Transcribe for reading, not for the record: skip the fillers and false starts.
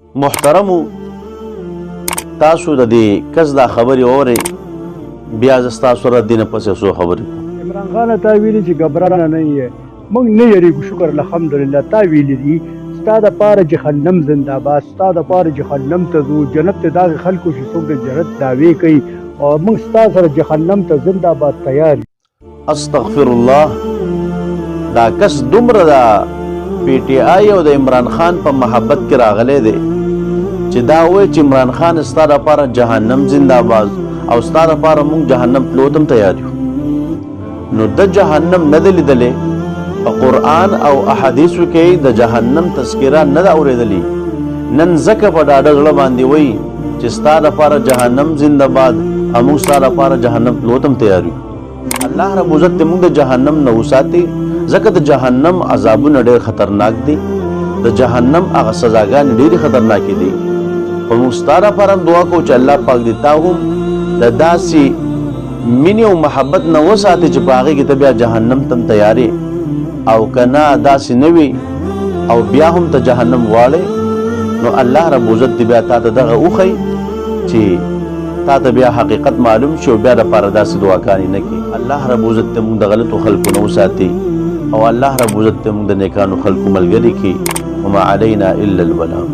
محترمو تاسو د دې کس دا خبرې اورئ بیا زه ستاسو رد نه پسې څو خبرې کوم. عمران خان تا ویلي چې ګبرانه نه یې موږ نه یریږو شکر الحمدلله تا ویلي دي ستا دپاره جهنم زندهباد ستا دپاره جهنم ته ځو جنت ته داسې خلکو چې څوک د جنت دعوې کوي او موږ ستا سره جهنم ته زندهباد تیار یو. استغفر الله دا کس دومره دا پی ټی آی او د عمران خان په محبت کې راغلی دی چې دا وایي چې عمران خان ستا دپاره جهنم زندهباد او ستا دپاره موږ جهنم تلو ته هم تیار یو. نو د جهنم نه دی لیدلی په قرآن او احادیثو کې د جهنم تذکره نه ده اورېدلې نن ځکه په ډاډه زړه باندې وایي چې ستا دپاره جهنم زندهباد او موږ ستا دپاره جهنم تلو ته هم تیار یو. الله رب عزت دې موږ د جهنم نه وساتي ځکه د جهنم عذابونه ډېر خطرناک دي د جهنم هغه سزاګانې ډېرې خطرناکې دي خو موږ ستا دپاره دعا کوو چې الله پاک دې تا هم د داسې مینې او محبت نه وساتي چې په هغې کې ته بیا جهنم ته هم تیارې او که نه داسې نه وي او بیا هم ته جهنم غواړې نو الله رب عزت دې بیا تا ته دغه وښیي چې تا ته بیا حقیقت معلوم شي او بیا دپاره داسې دعاګانې نه کړي. الله رب عزت ته موږ د غلطو خلکو نه وساتي او الله رب عزت ته موږ د نیکانو خلکو ملګري کړي. وما علینا الا البلاغ.